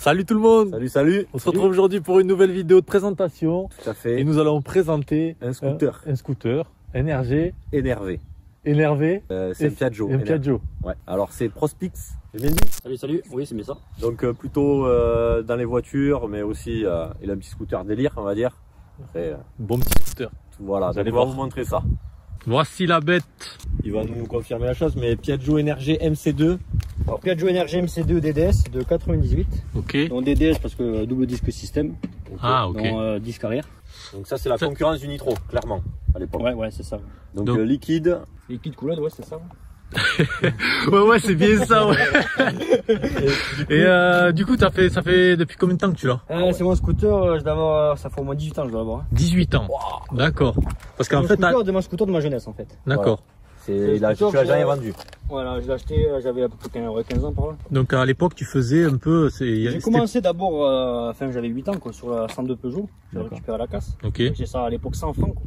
Salut tout le monde. Salut, salut. On se retrouve aujourd'hui pour une nouvelle vidéo de présentation. Tout à fait. Et nous allons présenter un scooter. Un scooter NRG. Énervé. Énervé. C'est un Piaggio. Un Piaggio. Ouais. Alors c'est Prospix. J'ai bien dit. Salut, salut. Oui, c'est bien ça. Donc plutôt dans les voitures, mais aussi il a un petit scooter délire, on va dire. Après, bon petit scooter. Voilà. Donc on va vous montrer ça. Voici la bête. Il va nous confirmer la chose, mais Piaggio NRG MC2. Alors, Piaggio NRG MC2 DDS de 98. Ok. Donc DDS parce que double disque système. Ah, ok. Donc, disque arrière. Donc ça c'est la concurrence du Nitro, clairement, à l'époque. Ouais, c'est ça. Donc liquide. Liquide coulade, ouais, c'est ça. ouais, c'est bien ça, ouais. Et du coup, ça fait depuis combien de temps que tu l'as? C'est mon scooter, je dois avoir, ça fait au moins 18 ans, je dois avoir. 18 ans. Wow. D'accord. Parce qu'en fait, c'est mon scooter de ma jeunesse en fait. D'accord. Voilà. Tu l'as jamais vendu. Voilà, je l'ai acheté, j'avais à peu près 15 ans par là. Donc à l'époque, tu faisais un peu. J'ai commencé d'abord, enfin j'avais 8 ans quoi, sur la 102 Peugeot. J'ai récupéré à la casse. Ok. J'ai ça à l'époque 100 francs quoi.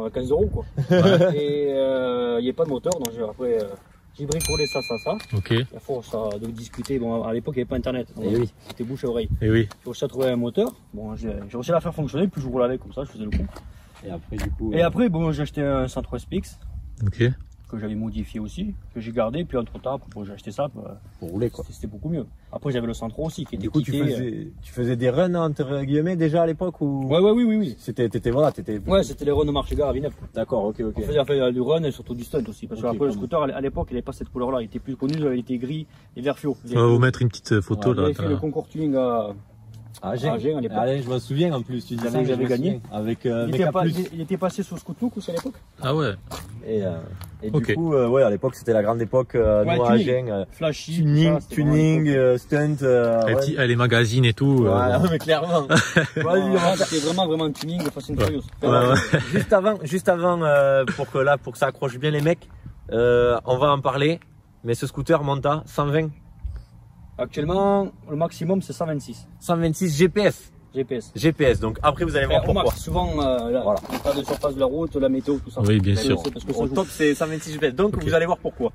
15 € quoi. Ouais. Et il n'y a pas de moteur, donc après j'ai bricolé ça. Ok. À force de discuter, bon à l'époque il n'y avait pas internet, oui. C'était bouche à oreille. Et oui. J'ai réussi à trouver un moteur, bon j'ai réussi à la faire fonctionner, puis je roulais avec comme ça, je faisais le coup. Et après du coup. Et après bon j'ai acheté un 103 SPX. Ok. Que j'avais modifié aussi, que j'ai gardé, puis entre temps j'ai acheté ça pour rouler quoi. C'était beaucoup mieux. Après j'avais le 103 aussi qui était du coup tu faisais des runs entre guillemets déjà à l'époque ou? Oui. C'était Ouais, c'était les runs de marche-gare à Villeneuve. D'accord, ok. On faisait du run et surtout du stunt aussi, parce que après le scooter à l'époque il n'avait pas cette couleur là, il était plus connu, il était gris et vert fluo. On va vous mettre une petite photo là. J'avais fait le concours tuning à Agen à l'époque. Allez, je me souviens en plus, tu disais que j'avais gagné. Avec il était passé sur Scootlook aussi à l'époque. Ah ouais. Et du coup, ouais, à l'époque c'était la grande époque, nous à Agen. Flashy, tuning, stunt. Les magazines et tout. Ouais, mais clairement. C'était vraiment tuning de Fast and Furious. Juste avant, pour que ça accroche bien les mecs, on va en parler. Mais ce scooter monte à 120. Actuellement, le maximum c'est 126. 126 GPS. GPS, donc après vous allez voir pourquoi. Souvent, voilà. Pas de surface de la route, la météo, tout ça. Oui, bien sûr. Parce que au top c'est 126 GPS, donc vous allez voir pourquoi.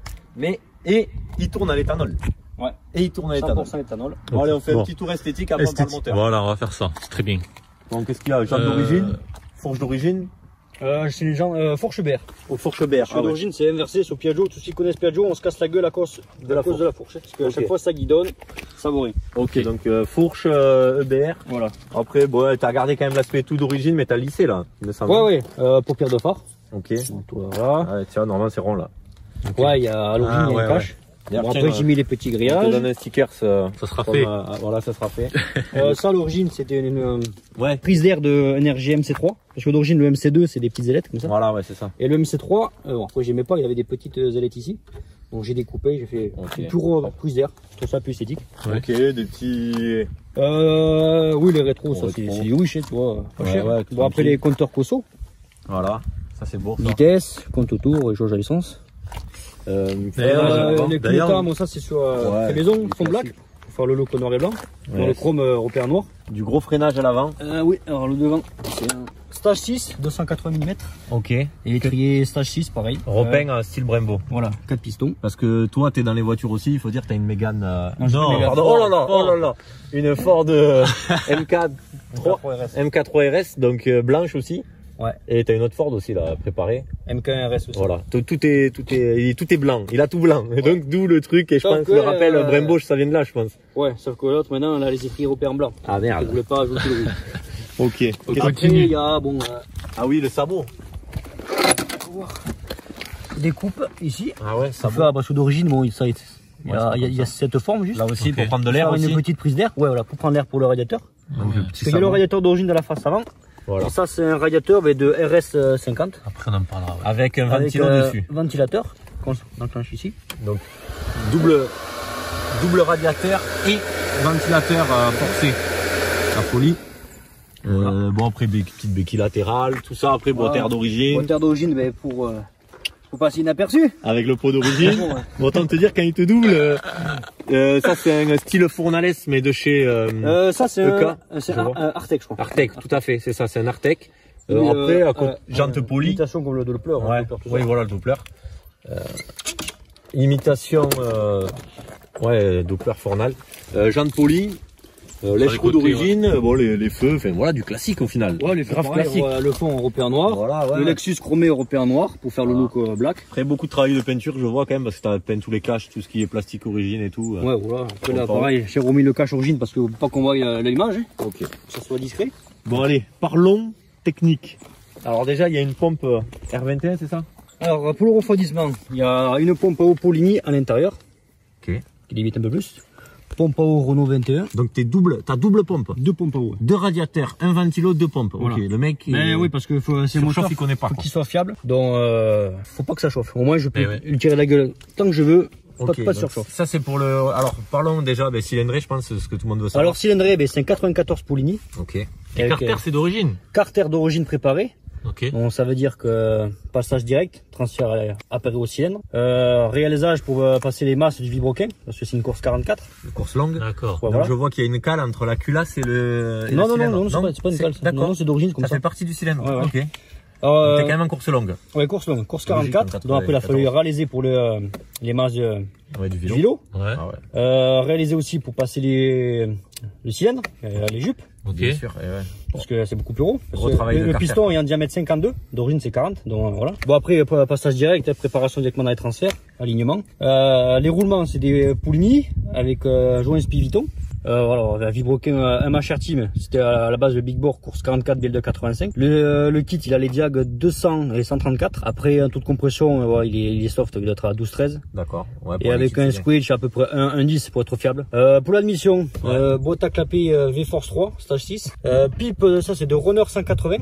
Et il tourne à l'éthanol. Ouais. Et il tourne à l'éthanol. 100% éthanol. Bon, allez, on fait un petit tour esthétique avant de parler moteur. Voilà, on va faire ça, c'est très bien. Donc qu'est-ce qu'il y a? Jantes d'origine, fourche d'origine. C'est une fourche BR. Fourche BR. D'origine, c'est inversé sur Piaggio. Tous ceux qui connaissent Piaggio, on se casse la gueule à cause de la fourche. Parce qu'à chaque fois, ça guidonne, ça varie. Ok, donc fourche EBR. Voilà. Après, bon, t'as gardé quand même l'aspect tout d'origine, mais t'as lissé là, il me semble. Ouais. Paupières de phare. Ok. Voilà. Ah, tiens, normalement, c'est rond là. Okay. Ouais, il y a à l'origine, il y a une cache. Bon, après, j'ai mis les petits grillages. Je te donne un sticker, ça sera fait. Voilà, ça sera fait. Ça, à l'origine, c'était une prise d'air de NRG MC3. Parce que d'origine, le MC2, c'est des petites ailettes comme ça. Voilà, ouais, c'est ça. Et le MC3, après, j'aimais pas, il y avait des petites ailettes ici. Donc, j'ai découpé, j'ai fait une prise d'air. Je trouve ça plus esthétique. Ouais. Ok, des petits. Oui, les rétros, ça, c'est du Wish, tu vois. Pas cher. Ouais, bon, après, les compteurs COSO. Voilà, ça c'est beau. Vitesse, compte autour et jauge à licence. Les clés bon ça c'est sur les maisons, fond black, pour faire le look noir et blanc, dans le chrome européen noir. Du gros freinage à l'avant. Oui, alors le devant, c'est un Stage 6, 280 mm. Ok. Et l'étrier Stage 6, pareil. Repeint style Brembo. Voilà, 4 pistons. Parce que toi, t'es dans les voitures aussi, il faut dire que t'as une Mégane. Non, pardon, oh là là, une Ford MK3 RS, donc blanche aussi. Ouais. Et t'as une autre Ford aussi là préparée. MK1 RS aussi. Voilà. Tout est blanc. Il a tout blanc. Et donc d'où le truc. Et je pense que le rappel Brembo, ça vient de là, je pense. Ouais. Sauf que l'autre maintenant, on a les écrits européens blancs. Ah merde. Je voulais pas ajouter le rouge. Ok. Après il y a ah oui, le sabot. Des coupes ici. Ah ouais. Sabot. Parce que d'origine, bon, ça. Il y a cette forme juste. Là aussi pour prendre de l'air aussi. Une petite prise d'air. Ouais, voilà, pour prendre l'air pour le radiateur. Parce qu'il y a le radiateur d'origine de la face avant. Voilà. Et ça c'est un radiateur de RS50. Après on en parlera. Ouais. Avec un ventilateur dessus. Ventilateur qu'on enclenche ici. Donc double radiateur et ventilateur forcé. La folie. Voilà. Bon après petite béquille latérale, tout ça après boîtière d'origine. Boîtière d'origine mais pour passer inaperçu. Avec le pot d'origine. Bon, autant te dire quand il te double. Ça c'est un style Fournales mais de chez ça c'est un Artec je crois. Artec, tout à fait, c'est ça, c'est un Artec. Après jante polie. Imitation comme le Doppler. Ouais. Oui voilà le Doppler. Imitation Ouais, Doppler Fornal. Jantes polies. Lèche-roue d'origine, bon les feux, enfin voilà du classique au final. Ouais, les feux classiques. Le fond européen noir, voilà, ouais. Le Lexus chromé européen noir pour faire le look black. Après beaucoup de travail de peinture, je vois quand même parce que t'as peint tous les caches, tout ce qui est plastique origine et tout. Ouais, voilà. Après là, pareil, j'ai remis le cache origine parce que pas qu'on voit l'image, hein. Ok. Que ça soit discret. Bon allez, parlons technique. Alors déjà il y a une pompe R21, c'est ça? Alors pour le refroidissement, il y a une pompe à eau Poligny à l'intérieur. Ok. Qui limite un peu plus. Pompe à eau Renault 21. Donc t'as double pompe. 2 pompes à eau. 2 radiateurs, un ventilo, 2 pompes. Voilà. Ok, le mec. Mais oui, parce que c'est mon chauffe, il connaît pas. Faut qu'il soit fiable. Donc faut pas que ça chauffe. Au moins je peux lui tirer la gueule tant que je veux. Okay, pas de surchauffe. Ça c'est pour le. Alors parlons déjà des cylindrés, je pense, c'est ce que tout le monde veut savoir. Alors cylindré, c'est un 94 Poligny. Ok. Et Carter c'est d'origine. Carter d'origine préparée. Ok. Donc ça veut dire que passage direct, transfert appareil au cylindre. Réalisage pour passer les masses du vibroquin, parce que c'est une course 44. Une course longue. D'accord. Ouais, donc voilà. Je vois qu'il y a une cale entre la culasse et le. Non, c'est pas une cale. D'accord. Non, c'est d'origine comme ça. Ça fait partie du cylindre. Ouais, ouais. Ok. T'es quand même en course longue. Ouais, course longue, course 44. Donc après il a fallu réaliser pour les masses du vélo. Ouais. Ah ouais. Réaliser aussi pour passer le cylindre, les jupes. Ok. Bien sûr. Ouais. Parce que c'est beaucoup plus gros. Le piston est en diamètre 52, d'origine c'est 40, donc voilà. Bon après passage direct, préparation directement dans les transferts, alignement. Les roulements c'est des Poligny avec joint Spiviton. Voilà, vibroquin MHR Team, c'était à la base le Big Bore course 44 BL2 85. Le kit il a les diag 200 et 134. Après un taux de compression, il est soft, il doit être à 12-13. D'accord. Ouais, et avec un squelch à peu près 1,10 pour être fiable. Pour l'admission, boîte à clapper V-Force 3, stage 6. Pipe, ça c'est de Runner 180.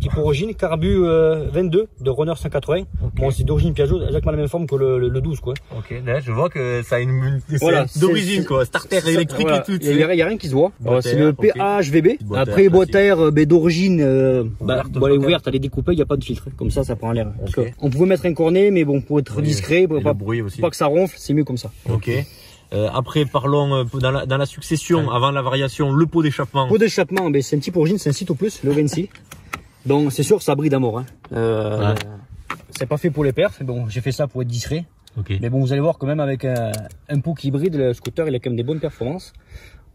Type origine, carbu 22 de Runner 180. Okay. Bon, c'est d'origine Piaggio, exactement la même forme que le 12 quoi. Ok, là je vois que ça a une voilà, d'origine quoi, starter électrique voilà. et tout. Il y a rien qui se voit. C'est le PHVB. Après boîte à air d'origine elle est ouverte, elle est découpée, il n'y a pas de filtre. Comme ça prend l'air. Okay. On pouvait mettre un cornet mais bon pour être discret, pour pas que ça ronfle, c'est mieux comme ça. Ok. Après parlons dans la succession, avant la variation, le pot d'échappement. Pot d'échappement, c'est un type origine, c'est un Cito Plus, le 26. Donc c'est sûr ça brille d'amour. Hein. C'est pas fait pour les perfs, bon j'ai fait ça pour être discret. Okay. Mais bon vous allez voir quand même avec un pot qui brille, le scooter il a quand même des bonnes performances.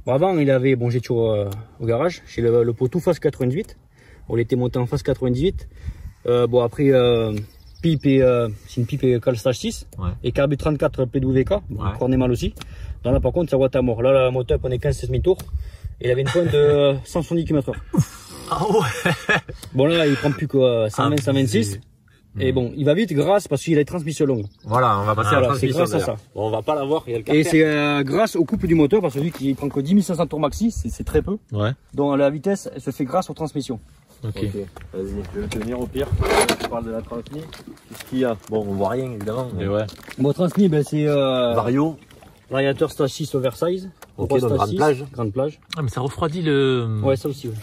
Bon, avant il avait, bon j'ai toujours au garage, j'ai le pot tout face 98. On était monté en face 98. Bon après pipe et c'est une pipe et cal stage 6 et carbu 34 PWK, bon, cornet mal aussi. Donc là par contre ça rote à mort. Là le moteur prenait 15-16 000 tours et il avait une pointe de 170 km/h. Ah ouais. Bon là il prend plus que 120, 126. Et bon, il va vite grâce parce qu'il a une transmission longue. Voilà, on va passer à la transmission. C'est grâce à ça. Bon, on va pas l'avoir, il y a le carter. Et c'est grâce au couple du moteur parce que vu qu'il prend que 10 500 tours maxi, c'est très peu. Ouais. Donc la vitesse, elle se fait grâce aux transmissions. Ok. Vas-y, je vais le tenir au pire. Je parle de la transmission. Qu'est-ce qu'il y a? Bon, on voit rien évidemment. Mais ouais. Bon, transmission, c'est Vario. Variateur stage 6 oversize. Ok, donc grande plage. Grande plage. Ah, mais ça refroidit le. Ouais, ça aussi, ouais.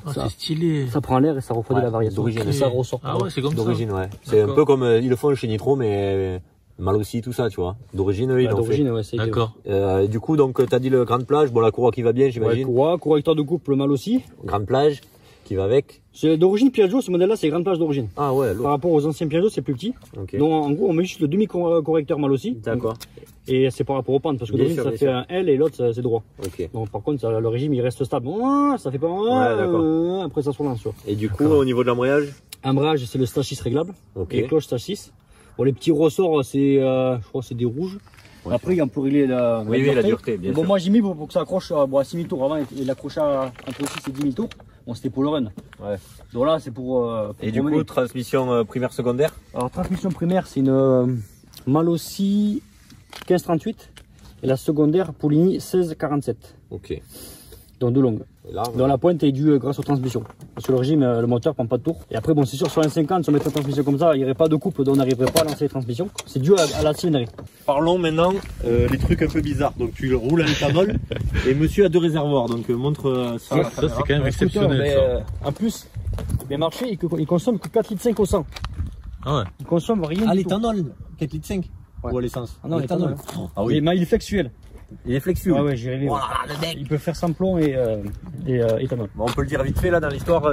Oh, c'est stylé. Ça prend l'air et ça refroidit la variation. D'origine. Et ça ressort. Ah ouais, c'est comme ça. D'origine, ouais. C'est un peu comme ils le font chez Nitro, mais mal aussi, tout ça, tu vois. D'origine, ils l'ont fait. D'origine, ouais, c'est d'accord. Du coup, donc, t'as dit le grande plage. Bon, la courroie qui va bien, j'imagine. Ouais, correcteur de couple mal aussi. Grande plage qui va avec. C'est d'origine Piaggio, ce modèle-là, c'est grande plage d'origine. Ah ouais, par rapport aux anciens Piaggio, c'est plus petit. Okay. Donc en gros, on met juste le demi-correcteur mal aussi. D'accord. Et c'est par rapport aux pentes, parce que d'origine, ça fait un L et l'autre, c'est droit. Ok. Donc par contre, le régime, il reste stable. Ça fait pas. Ouais, d'accord. Après, ça se relance. Et du coup, au niveau de l'embrayage? Embrayage, c'est le stage 6 réglable. Ok. Et cloche stage 6. Bon, les petits ressorts, c'est, je crois, c'est des rouges. Ouais, après, on peut régler la dureté, bien sûr. Bon, moi, j'ai mis pour que ça accroche à 6 000 tours. Avant, il accrochait entre 6 et 10 000 tours. Bon, c'était pour le run. Ouais. Donc là, c'est pour et du coup, transmission primaire secondaire? Alors, transmission primaire, c'est une Malossi 1538. Et la secondaire, Poligny 1647. Ok. Donc de longue. Là, dans la pointe est due grâce aux transmissions. Parce que le régime, le moteur prend pas de tour. Et après, bon, c'est sûr, sur un 50, si on mettait une transmission comme ça, il n'y aurait pas de couple, donc on n'arriverait pas à lancer les transmissions. C'est dû à la cylindrée. Parlons maintenant les trucs un peu bizarres. Donc tu roules à l'éthanol et monsieur a 2 réservoirs. Donc montre ça. Ça, c'est quand même exceptionnel. Ça. En plus, bien marché, il consomme que 4,5 litres au 100. Ah ouais. Il consomme rien. À l'éthanol, 4,5 litres ou à l'essence? Ah non, l'éthanol. Ah oui. Mais il est flexuel. Il est flexible. Ah ouais, j'ai réglé. Voilà, le mec. Il peut faire sans plomb et éthanol. Bon, on peut le dire vite fait là dans l'histoire.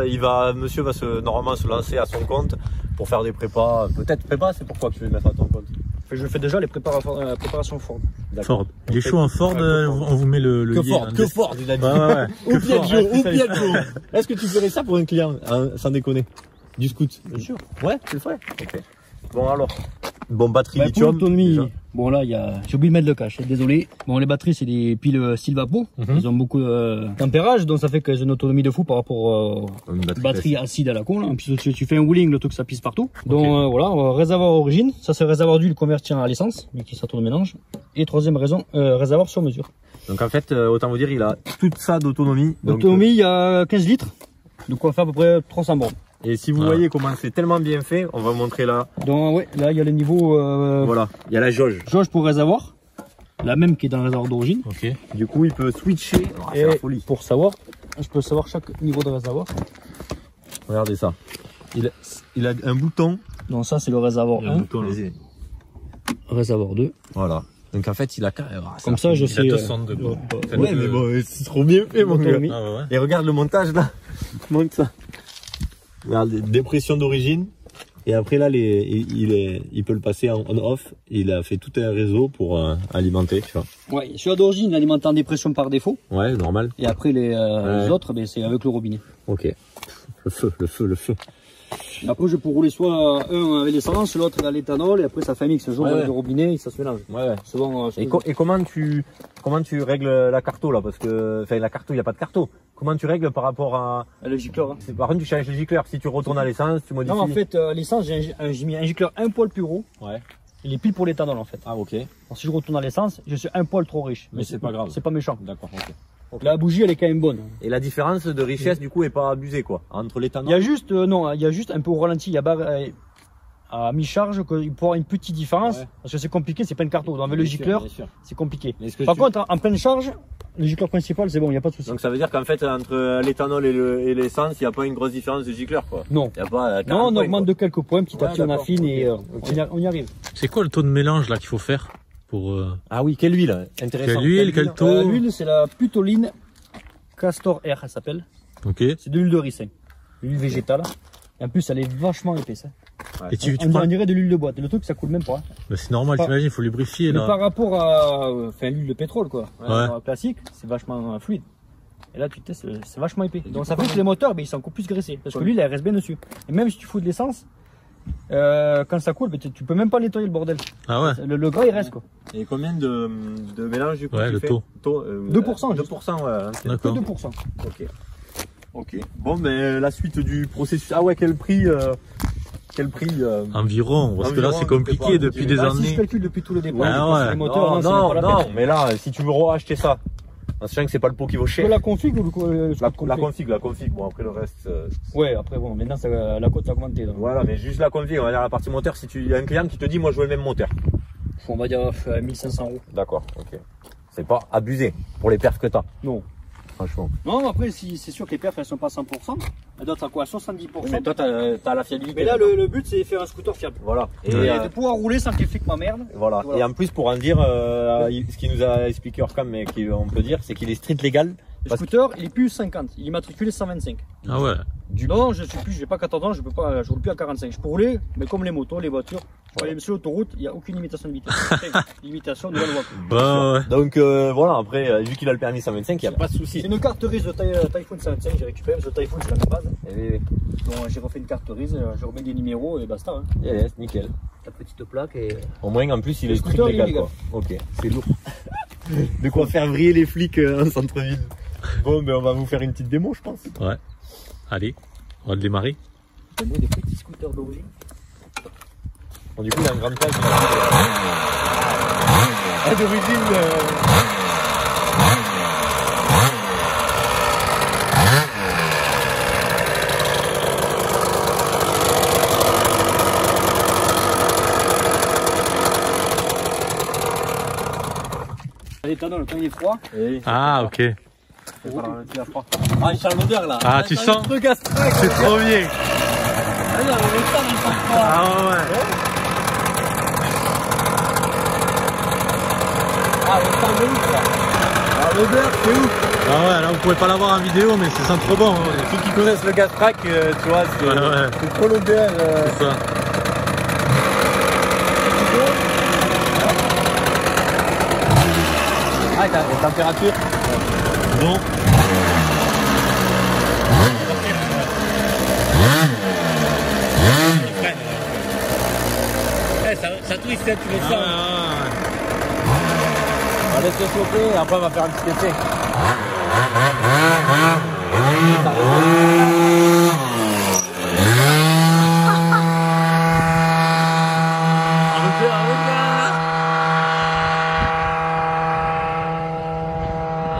Monsieur va normalement se lancer à son compte pour faire des prépas. Peut-être prépas, c'est pourquoi que tu veux mettre à ton compte? je fais déjà les préparations Ford. Ford. Il est chaud en Ford, on vous met le Que lien, Ford, hein, que Ford, il a dit. Ouais. Ou Piaggio. Est-ce que tu ferais ça pour un client, sans déconner? Du scoot? Bien sûr. Ouais, tu le ferais. Ok. Bon alors. Bon, batterie Pour lithium. l'autonomie, déjà. bon là, j'ai oublié de mettre le cache, désolé. Bon, les batteries, c'est des piles Silvapo. Elles ont beaucoup d'ampérage, donc ça fait qu'elles ont une autonomie de fou par rapport aux Une batteries acides à la con. Là. Puis tu fais un wheeling, le truc ça pisse partout. Donc voilà, réservoir origine, ça c'est réservoir d'huile converti à l'essence, mais qui ça tourne mélange. Et troisième raison, réservoir sur mesure. Donc en fait, autant vous dire, il a toute ça d'autonomie. L'autonomie, il y a 15 litres, de quoi faire à peu près 300 bornes. Et si vous voyez comment c'est tellement bien fait, on va vous montrer là. Donc ouais, là il y a le niveau Voilà, il y a la jauge. jauge pour réservoir, la même qui est dans le réservoir d'origine. Ok. Du coup, il peut switcher. Oh, c'est Et la folie. pour savoir, je peux savoir chaque niveau de réservoir. Regardez ça. Il a un bouton. Donc ça c'est le réservoir 1, Vas-y. réservoir 2. Voilà. Donc en fait, il a Comme ça je sais. Il a 202 bon. Ouais, mais bon, c'est trop bien fait, mon gars. Autonomie. Ah ouais. Et regarde le montage là. Monte ça. Regarde, dépression d'origine. Et après là, il peut le passer en on-off. Il a fait tout un réseau pour alimenter, tu vois. Ouais, celui-là d'origine, il alimente en dépression par défaut. Ouais, normal. Et après les autres, ben, c'est avec le robinet. Ok. Le feu. Et après je peux rouler soit un avec l'essence, l'autre dans l'éthanol, et après ça fait un mix, avec le robinet, et ça se mélange. Ouais. Souvent, Et comment tu règles la carto là? Parce que, enfin, la carto, il n'y a pas de carto. Comment tu règles par rapport à... le gicleur. Hein. Par contre, tu changes le gicleur. Si tu retournes à l'essence, tu modifies. Non, en fait, l'essence, j'ai mis un gicleur un poil plus gros. Ouais. Il est pile pour l'éthanol en fait. Ah, ok. Alors, si je retourne à l'essence, je suis un poil trop riche. Mais c'est pas grave. C'est pas méchant. D'accord, ok. La bougie, elle est quand même bonne. Et la différence de richesse, du coup, est pas abusée, quoi. Entre l'éthanol. Il y a juste, non, il y a juste un peu au ralenti, il y a à mi-charge, qu'il peut y avoir une petite différence. Ouais. Parce que c'est compliqué, c'est pas une carto. Avec le gicleur, c'est compliqué. Mais Par contre, en pleine charge, le gicleur principal, c'est bon, il n'y a pas de souci. Donc ça veut dire qu'en fait, entre l'éthanol et l'essence, il n'y a pas une grosse différence de gicleur, quoi. Non. Il y a pas, Non, on augmente de... de quelques points, petit à petit, on affine et on y arrive. C'est quoi le taux de mélange là qu'il faut faire pour Ah oui, quelle huile intéressant. Quelle huile, quel taux L'huile, c'est la Putoline Castor Air, elle s'appelle. Ok. C'est de l'huile de ricin. L'huile végétale. Et en plus, elle est vachement épaisse. Ouais. Et tu On prends... dirait de l'huile de boîte. Le truc, ça coule même pas. Bah, c'est normal, t'imagines, il faut lubrifier Mais là. par rapport à l'huile de pétrole, quoi. Ouais. Classique, c'est vachement fluide. Et là, tu testes, c'est vachement épais. Donc ça fait que les moteurs, ben, ils sont encore plus graissés. Parce que l'huile, elle reste bien dessus. Et même si tu fous de l'essence, quand ça coule, ben, tu peux même pas nettoyer le bordel. Ah ouais. Le gras, il reste, quoi. Et combien de mélange, du coup, Ouais, tu le fais taux. 2%, 2%, ouais. Que D'accord. 2%. Ok. Ok. Bon, ben, la suite du processus. Ah ouais, quel prix Environ, parce que là Environ, c'est compliqué depuis des Bah, si je années. calcule depuis tout le départ, Ouais, je pense que ouais. les moteurs, Non, c'est même pas la non, peine. mais là, si tu veux racheter ça, en sachant que c'est pas le pot qui vaut Que cher. la config ou le La complet config, bon après le reste. Ouais, après bon, maintenant la cote a augmenté. Donc. Voilà, mais juste la config, on va dire la partie moteur, si tu y a un client qui te dit moi je veux le même moteur. On va dire 1500 euros. D'accord, ok. C'est pas abusé pour les perfs que t'as, Non. franchement. Non, après si c'est sûr que les perfs elles sont pas à 100%, elles doivent être à quoi 70%. Mais toi t'as la fiabilité. Mais là le but c'est de faire un scooter fiable. Voilà. Et de pouvoir rouler sans qu'il fait que ma merde. Voilà. Voilà. Et en plus pour en dire, ce qu'il nous a expliqué Orcam, mais qu'on peut dire, c'est qu'il est street légal. Le scooter il est plus 50, il est matriculé 125. Ah ouais. Non, je suis plus, j'ai pas 14 ans, je roule plus à 45. Je peux rouler, mais comme les motos, les voitures, je peux aller sur l'autoroute, il n'y a aucune limitation de vitesse. Limitation de la loi. Ouais, ouais. Donc voilà, après, vu qu'il a le permis 125, il n'y a pas de souci. C'est une carte grise de Typhoon 125, j'ai récupéré, parce que Typhoon c'est la même base. Et Donc j'ai refait une carte grise, je remets des numéros et basta. Hein. yes, nickel. La petite plaque et. Au moins, en plus, il Le est street scooter, il est légal, légal. quoi. Ok, c'est lourd. De quoi faire vriller les flics en centre-ville. Bon, ben on va vous faire une petite démo, je pense. Ouais. Allez, on va le démarrer. Moi des petits scooters d'origine. Bon, du coup, il y a un grand plage. Ah, d'origine. L'éthanol, quand il est froid, Ah ok. Ah, il sent l'odeur là. Ah tu sens? Le gastraque. C'est trop bien. Ah ouais. Ah, le sang de ouf là. Ah, l'odeur, c'est ouf. Ah ouais, là vous pouvez pas l'avoir en vidéo mais ça sent trop bon. Hein. Ceux qui connaissent le gastraque, tu vois, Ouais, ouais. c'est trop l'odeur. C'est ça. Ah, la température. Donc. Ça twist, tu le sens. On va laisser chauffer et après on va faire un petit essai.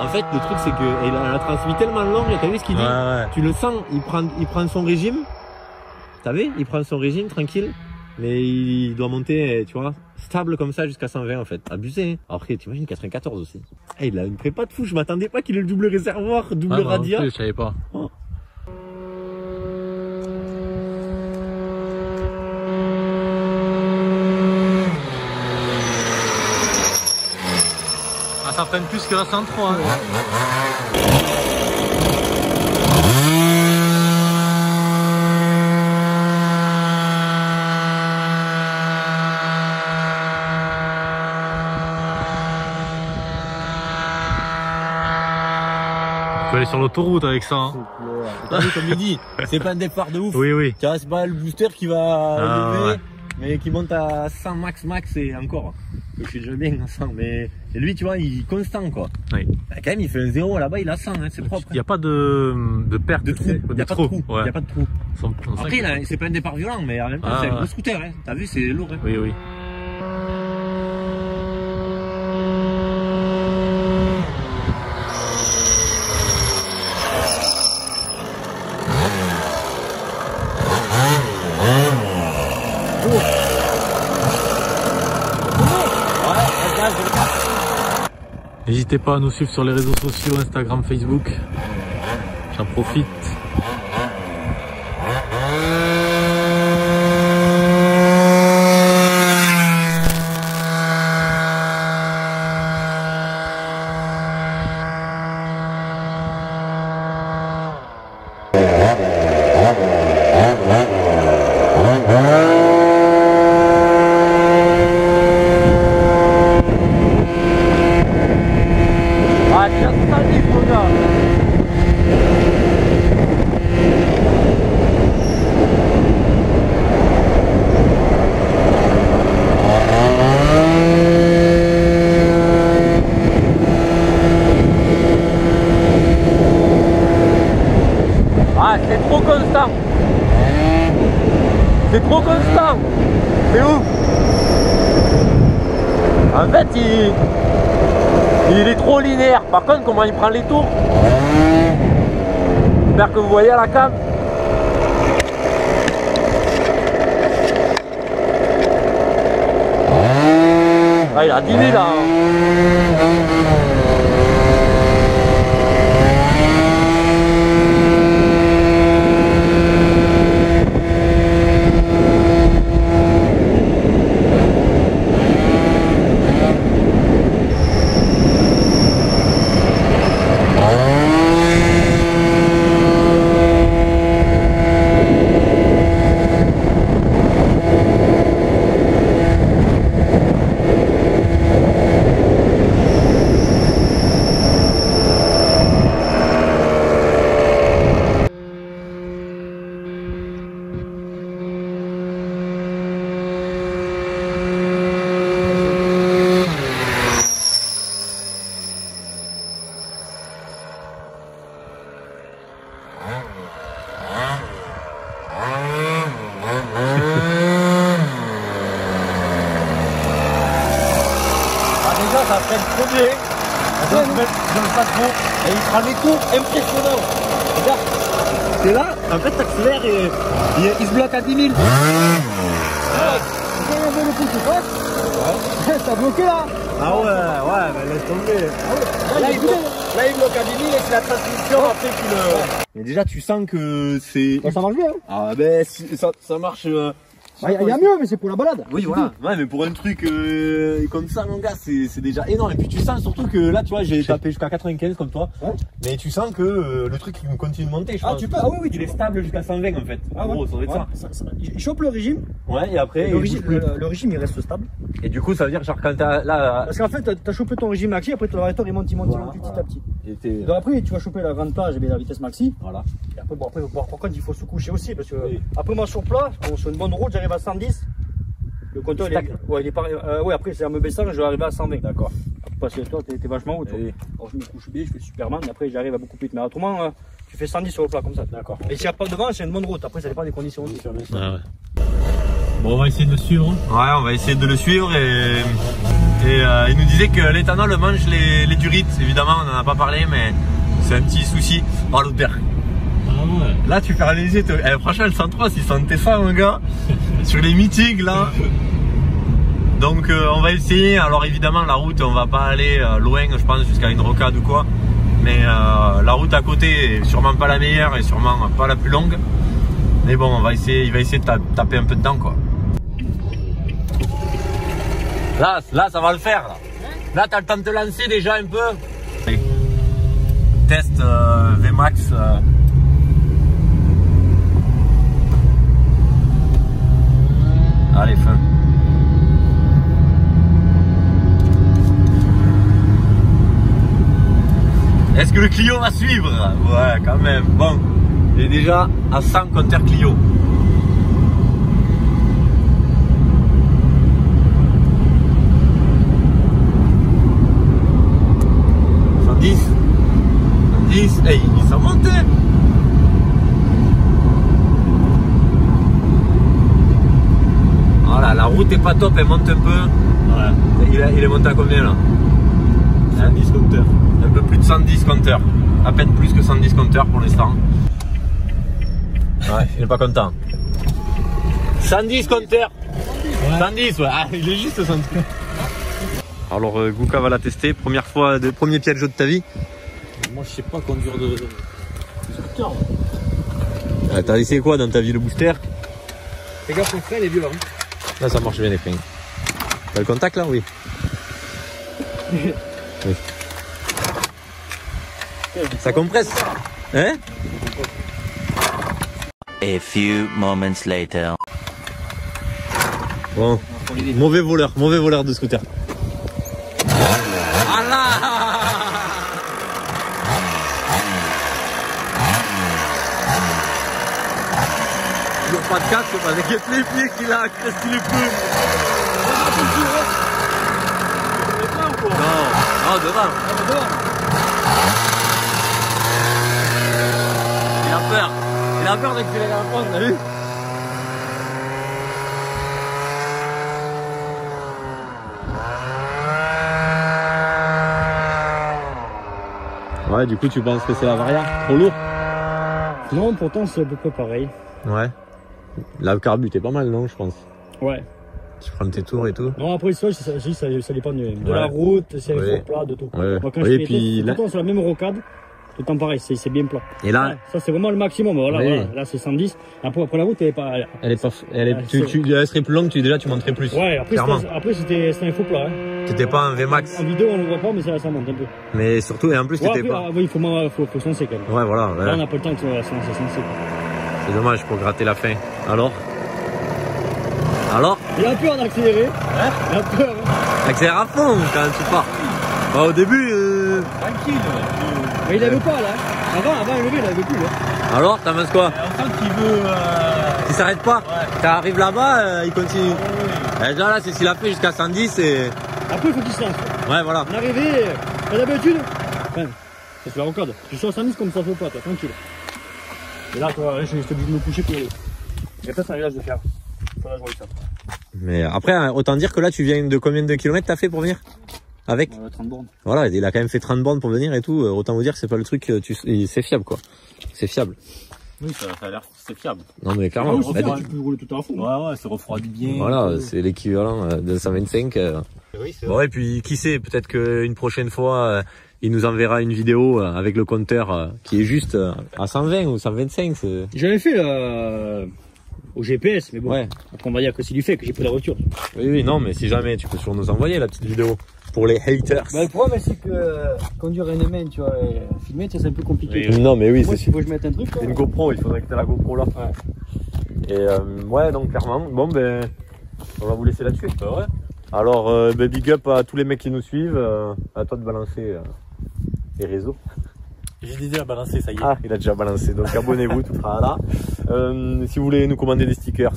En fait, le truc c'est que elle a transmis tellement long, t'as vu ce qu'il dit? Tu le sens, il prend son régime. T'as vu? Il prend son régime tranquille. Mais il doit monter, tu vois, stable comme ça jusqu'à 120 en fait. Abusé. Hein. Après, tu imagines 94 aussi. Hey, il a une prépa de fou. Je m'attendais pas qu'il ait le double réservoir, double radiateur. Je savais pas. Oh. Ah, ça freine plus que la 103. Hein. On peut aller sur l'autoroute avec ça. Hein. T'as vu comme il dit, c'est pas un départ de ouf. Oui, oui. Tu vois, c'est pas le booster qui va lever, mais qui monte à 100 max et encore. Je suis déjà bien à 100, mais et lui, tu vois, il est constant quoi. Oui. Bah, quand même, il fait un 0 là-bas, il a 100, hein, c'est propre. Il n'y a pas de perte. De trou. Il n'y a pas de trou. Ouais. Il y a pas de trou. Après, c'est pas un départ violent, mais en même temps, c'est un gros scooter. Hein. T'as vu, c'est lourd. Hein. Oui, oui. N'hésitez pas à nous suivre sur les réseaux sociaux, Instagram, Facebook. J'en profite. C'est trop constant. C'est trop constant. C'est ouf. En fait, il est trop linéaire. Par contre, comment il prend les tours, j'espère que vous voyez à la cam. Ah, il a 10 000 là. Ça freine trop bien. J'aime pas trop. Et il prend les tours impressionnants. Regarde. C'est là, en fait, t'accélères et il se bloque à 10 000. Le coup, tu passes. T'as bloqué là. Ah ouais, mais laisse tomber. Là, il bloque à 10 000 et c'est la transmission après qu'il le. Mais déjà, tu sens que c'est. Ça marche bien. Ah ben, ça marche. Il y a mieux, mais c'est pour la balade. Oui, voilà. Ouais, mais pour un truc comme ça, mon gars, c'est déjà énorme. Et puis tu sens surtout que là, tu vois, j'ai tapé jusqu'à 95 comme toi. Ouais. Mais tu sens que le truc il continue de monter. Je pense. Tu peux. Ah oui, il est stable jusqu'à 120 en fait. Ah gros, ça doit être ça. Il chope le régime. Ouais, et après. Le régime il reste stable. Et du coup, ça veut dire, genre, quand t'as là. Parce qu'en fait, t'as chopé ton régime maxi, après ton variateur il monte petit à petit. Donc après, tu vas choper la grande plage et la vitesse maxi. Voilà. Et après, après, par contre, il faut se coucher aussi. Parce que après, moi sur plat, sur une bonne route, j'arrive à 110. Le compteur, il est pareil. Ouais, après, c'est en me baissant, je vais arriver à 120. D'accord. Parce que toi, t'es vachement haut. Alors, je me couche bien, je fais Superman, et après, j'arrive à beaucoup plus vite. Mais autrement, tu fais 110 sur le plat comme ça. D'accord. Et s'il n'y a pas de vent, c'est une bonne route. Après, ça dépend des conditions aussi. Ah ouais. Bon, on va essayer de le suivre. Ouais, on va essayer de le suivre et il nous disait que l'éthanol mange les durites. Évidemment, on n'en a pas parlé, mais c'est un petit souci. Oh, l'autre bière. Ah ouais. Là, tu fais réaliser, franchement, le 103, s'il sentait ça, mon gars, sur les meetings, là. Donc, on va essayer. Alors, évidemment, la route, on va pas aller loin, je pense, jusqu'à une rocade ou quoi. Mais la route à côté est sûrement pas la meilleure et sûrement pas la plus longue. Mais bon, il va essayer de taper un peu dedans, quoi. Là, ça va le faire. Là, t'as le temps de te lancer déjà un peu. Test VMAX. Allez, fin. Est-ce que le Clio va suivre? Ouais, quand même. Bon, il est déjà à 100 compteur Clio. Hey, ils sont montés. Voilà, la route est pas top, elle monte un peu. Ouais. Il est monté à combien là? 110 compteurs. Un peu plus de 110 compteurs. À peine plus que 110 compteurs pour l'instant. Ouais, il est pas content. 110 compteurs. Ouais. 110, ouais. Ah, il est juste 110. Alors Gouka va la tester. Première fois, premier piège de ta vie. Moi je sais pas conduire de scooter. T'as essayé quoi dans ta vie, le booster? Fais gaffe au frein, les violents. Là ça marche bien les freins. T'as le contact là? Oui. Oui. Ça compresse? Hein? A few moments later. Bon, mauvais voleur de scooter. Pas de casque, pas d'inquiète les pieds qu'il a cresti les pneus. Non, devant. Il a peur d'accélérer à fond, t'as vu? Ouais, du coup tu penses que c'est la variable trop lourd? Non, pourtant c'est à peu près pareil. Ouais. La carbu t'es pas mal, non, je pense. Ouais. Tu prends tes tours et tout. Non, après ça dépend de la route, c'est un plat, de tout. Ouais. Moi, quand je fais pourtant sur la même rocade, tout le temps pareil, c'est bien plat. Et là, ouais, ça c'est vraiment le maximum. Voilà, voilà. Là c'est 110. Après la route elle est pas. Elle serait plus longue, tu monterais plus. Ouais, après c'était un faux plat. Hein. T'étais pas un VMAX. En vidéo on le voit pas, mais ça monte un peu. Mais surtout, et en plus t'étais pas. Oui, il faut soncer quand même. Ouais, voilà. Là on n'a pas le temps de soncer. C'est dommage pour gratter la fin. Alors? Il a peur d'accélérer. Hein? Il a peur. Hein. Accélère à fond quand tu pars. Bah, au début. Tranquille. Mais il avait pas là. Avant il avait plus là. Alors, t'en penses quoi? On sent qu'il veut. Il s'arrête pas. Ouais. T'arrives là-bas, il continue. Ouais. Déjà là, c'est ce qu'il a fait jusqu'à 110 et. Après, il faut qu'il se lance. Ouais, voilà. On est arrivé, d'habitude. Enfin, c'est sur la rocade. Tu sors 110 comme ça fait pas, toi, tranquille. Et là, toi, je suis obligé de me coucher pour aller. Il y a peut-être un village de faire. Faudra jouer ça. Mais après, autant dire que là, tu viens de combien de kilomètres t'as fait pour venir? Avec 30 bornes. Voilà, il a quand même fait 30 bornes pour venir et tout. Autant vous dire que c'est pas le truc, c'est fiable quoi. C'est fiable. Oui, ça a l'air, c'est fiable. Non mais clairement. Tu peux rouler tout à fond. Ouais, c'est refroidi bien. Voilà, c'est l'équivalent de 125. Oui, bon, et puis qui sait, peut-être qu'une prochaine fois, il nous enverra une vidéo avec le compteur qui est juste à 120 ou 125. J'avais fait au GPS, mais bon. Ouais. Après, on va dire que c'est du fait que j'ai pris la voiture. Oui, non, mais si jamais, tu peux toujours nous envoyer la petite vidéo pour les haters. Bah, le problème, c'est que conduire un MN, tu vois, et filmer, c'est un peu compliqué. Non, mais oui, Moi, c'est s'il faut que je mette un truc, une GoPro, il faudrait que tu aies la GoPro là. Ouais. Et ouais, donc clairement, bon, ben, on va vous laisser là-dessus. Bah ouais. Alors, big up à tous les mecs qui nous suivent, à toi de balancer les réseaux. J'ai l'idée à balancer, ça y est. Ah, il a déjà balancé, donc abonnez-vous, tout sera là. Si vous voulez nous commander des stickers,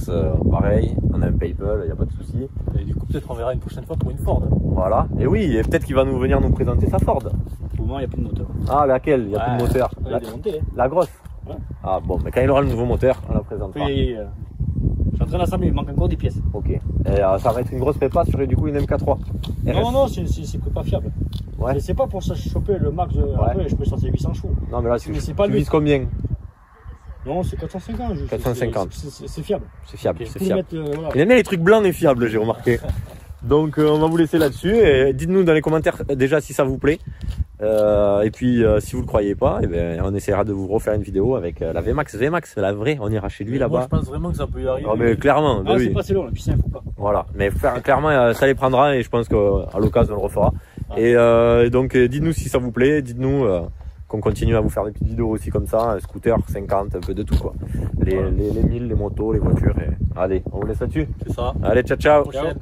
pareil, on a un PayPal, il n'y a pas de souci. Et du coup, peut-être on verra une prochaine fois pour une Ford. Voilà, et oui, et peut-être qu'il va venir nous présenter sa Ford. Pour le moment, il n'y a plus de moteur. Ah, laquelle? Il n'y a plus de moteur. Il est démonté, hein. La grosse. Ouais. Ah bon, mais quand il aura le nouveau moteur, on la présentera. Puis, je suis en train d'assembler, il manque encore des pièces. Ok. Et ça va être une grosse prépa sur du coup une MK3. Non, non, c'est pas fiable. Ouais. Mais c'est pas pour ça choper le max. Après, je peux sortir 800 chevaux. Non, mais là, Mais c'est pas tu le vises combien? Non, c'est 450. 450. C'est fiable. C'est fiable, Ok, c'est faut le fiable. mettre, voilà. Il aime bien les trucs blancs et fiables, j'ai remarqué. Donc on va vous laisser là-dessus et dites-nous dans les commentaires déjà si ça vous plaît. Et puis si vous le croyez pas, eh ben, on essaiera de vous refaire une vidéo avec la VMAX, la vraie, on ira chez lui Moi, là-bas. je pense vraiment que ça peut y arriver. Non mais clairement, Ah, oui. c'est pas assez long, la piscine, faut pas. Voilà, mais clairement ça les prendra et je pense qu'à l'occasion on le refera. Ah. Et donc dites-nous si ça vous plaît, dites-nous qu'on continue à vous faire des petites vidéos aussi comme ça, scooter, 50, un peu de tout quoi. Les 1000, les motos, les voitures. Et... Allez, on vous laisse là-dessus. C'est ça. Allez, ciao ciao. Prochaine.